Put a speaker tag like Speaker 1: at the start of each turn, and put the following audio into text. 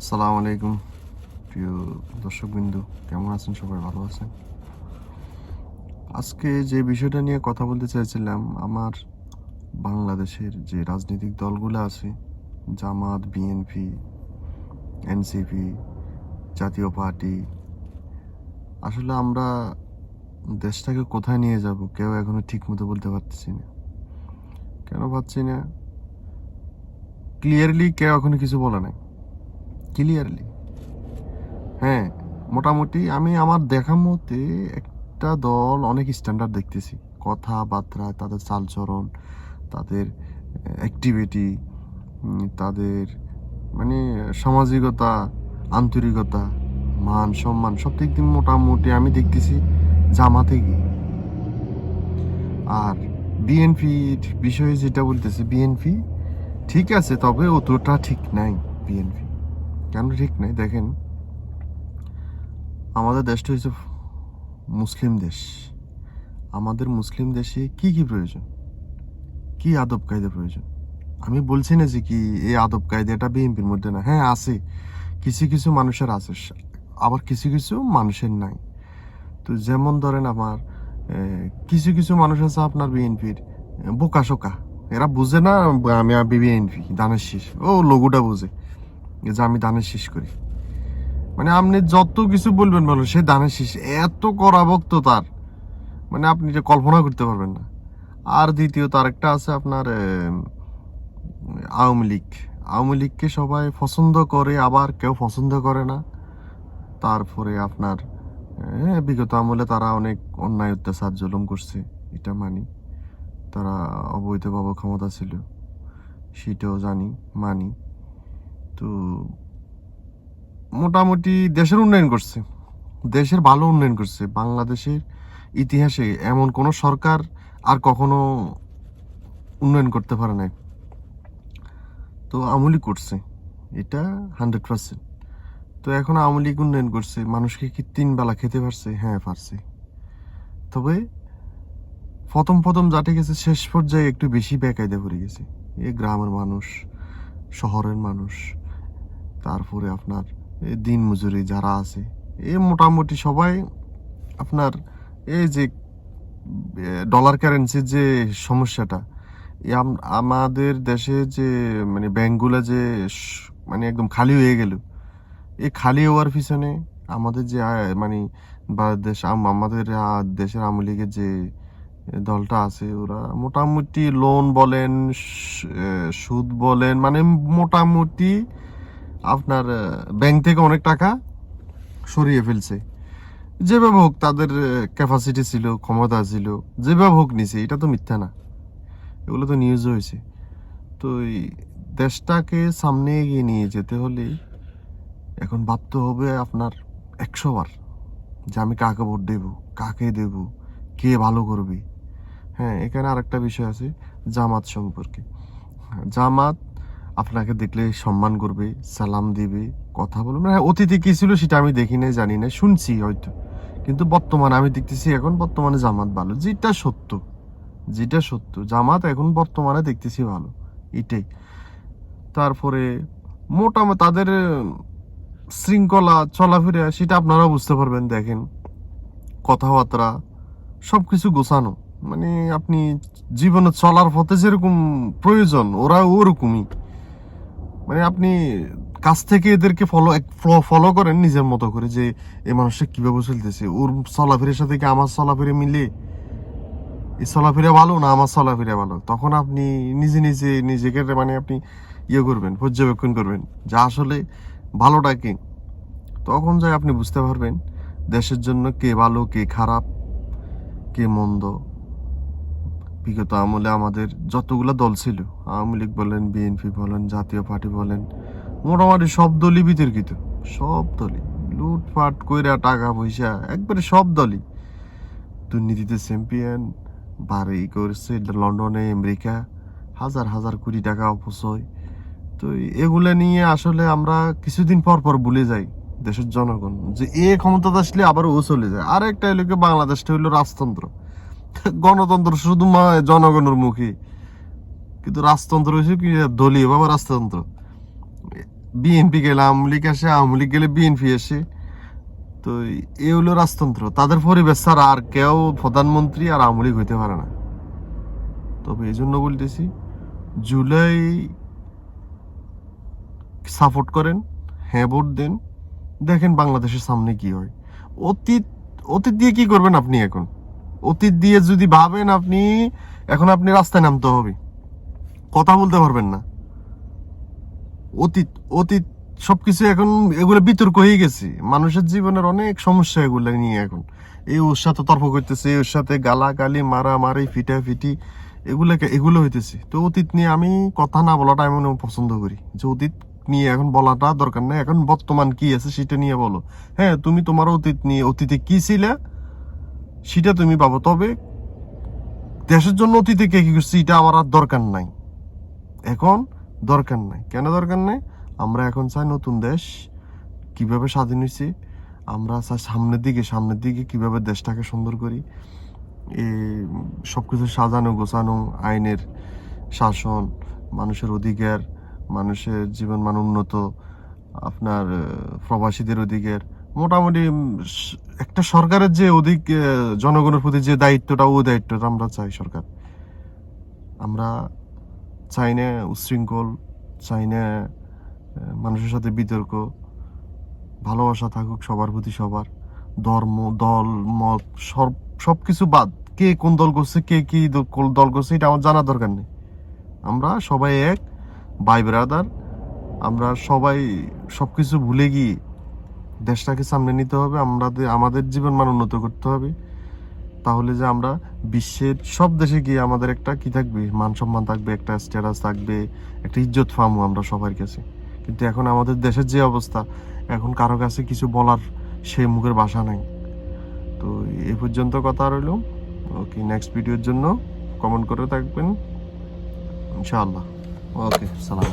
Speaker 1: আসসালামু আলাইকুম প্রিয় দর্শকবৃন্দু, কেমন আছেন? সবাই ভালো আছেন? আজকে যে বিষয়টা নিয়ে কথা বলতে চাইছিলাম, আমার বাংলাদেশের যে রাজনৈতিক দলগুলো আছে, জামাত, বিএনপি, এনসিপি, জাতীয় পার্টি, আসলে আমরা দেশটাকে কোথায় নিয়ে যাব কেউ এখনো ঠিক মতো বলতে পারতেছি না। কেন পাচ্ছি না? ক্লিয়ারলি কেউ এখনো কিছু বলে নাই। ক্লিয়ারলি, হ্যাঁ, মোটামুটি আমি আমার দেখা মতে একটা দল অনেক স্ট্যান্ডার্ড দেখতেছি, কথাবার্তা, তাদের চালচরণ, তাদের অ্যাক্টিভিটি, তাদের মানে সামাজিকতা, আন্তরিকতা, মান সম্মান সব দিক দিয়ে মোটামুটি আমি দেখতেছি জামাতে গিয়ে। আর বিএনপির বিষয়ে যেটা বলতেছে, বিএনপি ঠিক আছে, তবে অতটা ঠিক নাই। বিএনপি কেন ঠিক নাই দেখেন, আমাদের দেশটা হচ্ছে মুসলিম দেশ। আমাদের মুসলিম দেশে কি কি প্রয়োজন, কি আদব কায়দা প্রয়োজন? আমি বলছি না যে কি এই আদব কায়দাটা বিএনপির মধ্যে না, হ্যাঁ আছে, কিছু কিছু মানুষের আছে, আবার কিছু কিছু মানুষের নাই। তো যেমন ধরেন আমার কিছু কিছু মানুষ আছে আপনার বিএনপির বোকা শোকা, এরা বুঝে না আমি বিএনপি দানের শীষ, ও লোগোটা বুঝে যে আমি দানের শীষ করি। মানে আপনি যত কিছু বলবেন বলো, সে দানের শীষ, এত কড়া ভক্ত তার, মানে আপনি এটা কল্পনা করতে পারবেন না। আর দ্বিতীয়ত আরেকটা আছে আপনার আওয়ামী লীগ। আওয়ামী লীগকে সবাই পছন্দ করে, আবার কেউ পছন্দ করে না। তারপরে আপনার বিগত আমলে তারা অনেক অন্যায় অত্যাচার জুলুম করছে, এটা মানি। তারা অবৈধভাবে ক্ষমতা ছিল, সেটাও জানি, মানি। তো মোটামুটি দেশের উন্নয়ন করছে, দেশের ভালো উন্নয়ন করছে। বাংলাদেশের ইতিহাসে এমন কোন সরকার আর কখনো উন্নয়ন করতে পারে নাই। তো আওয়ামী লীগ করছে, এটা 100%। তো এখন আওয়ামী লীগ উন্নয়ন করছে, মানুষকে কি 3 বেলা খেতে পারছে? হ্যাঁ পারছে। তবে প্রথম প্রথম যা ঠিক আছে, শেষ পর্যায়ে একটু বেশি বেকায়দা পড়ে গেছে। এই গ্রামের মানুষ, শহরের মানুষ, তারপরে আপনার দিন মজুরি যারা আছে, এই মোটামুটি সবাই আপনার এই যে ডলার কারেন্সির যে সমস্যাটা, আমাদের দেশে যে মানে ব্যাংকগুলো যে মানে একদম খালি হয়ে গেল, এই খালি হওয়ার পিছনে আমাদের যে মানে বা আমাদের দেশের আওয়ামী লীগের যে দলটা আছে, ওরা মোটামুটি লোন বলেন, সুদ বলেন, মানে মোটামুটি আপনার ব্যাংক থেকে অনেক টাকা সরিয়ে ফেলছে। যেভাবে হোক তাদের ক্যাপাসিটি ছিল, ক্ষমতা ছিল, যেভাবে হোক নিছে, এটা তো মিথ্যা না, এগুলো তো নিউজ হয়েছে। তো এই দেশটাকে সামনে এগিয়ে নিয়ে যেতে হলে এখন ভাবতে হবে আপনার 100 বার যে আমি কাকে ভোট দেব, কাকে দেব, কে ভালো করবে। হ্যাঁ, এখানে আরেকটা বিষয় আছে জামাত সম্পর্কে। জামাত আপনাকে দেখলে সম্মান করবে, সালাম দিবে, কথা বলবে। মানে অতীতে কি ছিল সেটা আমি দেখি নাই, জানি না, শুনছি হয়তো, কিন্তু বর্তমানে আমি দেখতেছি এখন বর্তমানে জামাত ভালো, যেটা সত্য, যেটা সত্য, জামাত এখন বর্তমানে দেখতেছি ভালো, এটাই। তারপরে মোটামুটি তাদের শৃঙ্খলা চলাফেরা সেটা আপনারাও বুঝতে পারবেন, দেখেন কথাবার্তা সবকিছু গোছানো, মানে আপনি জীবনে চলার পথে যেরকম প্রয়োজন ওরা ওরকমই। মানে আপনি কাছ থেকে এদেরকে ফলো করেন নিজের মতো করে, যে এই মানুষটা কিভাবে চলতেছে, ওর চলাফেরার সাথে কি আমার চলাফেরা মিলে, এই চলাফেরা ভালো না আমার চলাফেরা ভালো, তখন আপনি নিজে নিজে নিজেকে মানে আপনি ইয়ে করবেন, পর্যবেক্ষণ করবেন যা আসলে ভালোটা কি, তখন যাই আপনি বুঝতে পারবেন দেশের জন্য কে ভালো, কে খারাপ, কে মন্দ। বিগত আমলে আমাদের যতগুলো দল ছিল, আওয়ামী লীগ বলেন, বিএনপি বলেন, জাতীয় পার্টি বলেন, মোটামুটি সব দলই বিতর্কিত। সব দলই লুটপাট কইরা টাকা পয়সা একবারে সব দলই দুর্নীতিতে চ্যাম্পিয়ন, বাড়ি করছে লন্ডনে, আমেরিকা, হাজার হাজার কোটি টাকা অপচয়। তো এগুলা নিয়ে আসলে আমরা কিছুদিন পর পর ভুলে যাই দেশের জনগণ যে এ ক্ষমতা আসলে আবার ও চলে যায়। আর একটা হইলো বাংলাদেশটা হইলো রাজতন্ত্র, গণতন্ত্র শুধু জনগণের মুখে, কিন্তু রাজতন্ত্র হয়েছে কি দলীয় ভাবে রাজতন্ত্র। বিএনপি গেলে আওয়ামী লীগ আসে, আওয়ামী লীগ গেলে বিএনপি আসে। তো এই হলো রাজতন্ত্র। তাদের পরিবেশ ছাড়া আর কেউ প্রধানমন্ত্রী আর আওয়ামী লীগ হইতে পারে না। তবে এই জন্য বলতেছি, জুলাই সাপোর্ট করেন, হ্যাঁ ভোট দেন, দেখেন বাংলাদেশের সামনে কি হয়। অতীত অতীত দিয়ে কি করবেন আপনি এখন? অতীত দিয়ে যদি ভাবেন আপনি, এখন আপনি রাস্তায় নামতে হবে, কথা বলতে পারবেন না। অতীত অতীত সবকিছু এখন এগুলো বিতর্ক হয়ে গেছে। মানুষের জীবনের অনেক সমস্যা এগুলো নিয়ে এখন। এই ওর সাথে তর্ক করতেছে, ওর সাথে গালাগালি মারামারি ফিটাফিটি এগুলো হইতেছে। তো অতীত নিয়ে আমি কথা না বলাটা আমি পছন্দ করি, যে অতীত নিয়ে এখন বলাটা দরকার নেই। এখন বর্তমান কি আছে সেটা নিয়ে বলো। হ্যাঁ, তুমি তোমার অতীত নিয়ে, অতীতে কি ছিলে সেটা তুমি পাবো, তবে দেশের জন্য অতীতে কে কি করছে এটা আমার আর দরকার নাই। এখন দরকার নাই। কেন দরকার নাই? আমরা এখন চাই নতুন দেশ কিভাবে স্বাধীন হয়েছে, আমরা চাই সামনের দিকে কিভাবে দেশটাকে সুন্দর করি। সবকিছু সাজানো গোছানো, আইনের শাসন, মানুষের অধিকার, মানুষের জীবন মান উন্নত, আপনার প্রবাসীদের অধিকার, মোটামুটি একটা সরকারের যে জনগণের প্রতি যে দায়িত্বটা, ওই দায়িত্বটা আমরা চাই সরকার। আমরা চাই না উচ্ছৃঙ্খল, চাই না মানুষের সাথে বিতর্ক। ভালোবাসা থাকুক সবার প্রতি, সবার ধর্ম, দল, মত সবকিছু বাদ। কে কোন দল করছে, কে কি দল করছে এটা আমার জানার দরকার নেই। আমরা সবাই এক ভাই ব্রাদার। আমরা সবাই সবকিছু ভুলে গিয়ে দেশটাকে সামনে নিতে হবে, আমাদের জীবন মান উন্নত করতে হবে। তাহলে যে আমরা বিশ্বের সব দেশে গিয়ে আমাদের একটা কি থাকবে, মান সম্মান থাকবে, একটা স্ট্যাটাস থাকবে, একটা ইজ্জত পাবো আমরা সবার কাছে। কিন্তু এখন আমাদের দেশের যে অবস্থা, এখন কারো কাছে কিছু বলার সেই মুখের ভাষা নাই। তো এই পর্যন্ত কথা রইল। ওকে, নেক্সট ভিডিওর জন্য কমেন্ট করে থাকবেন ইনশাআল্লাহ। ওকে, সালাম।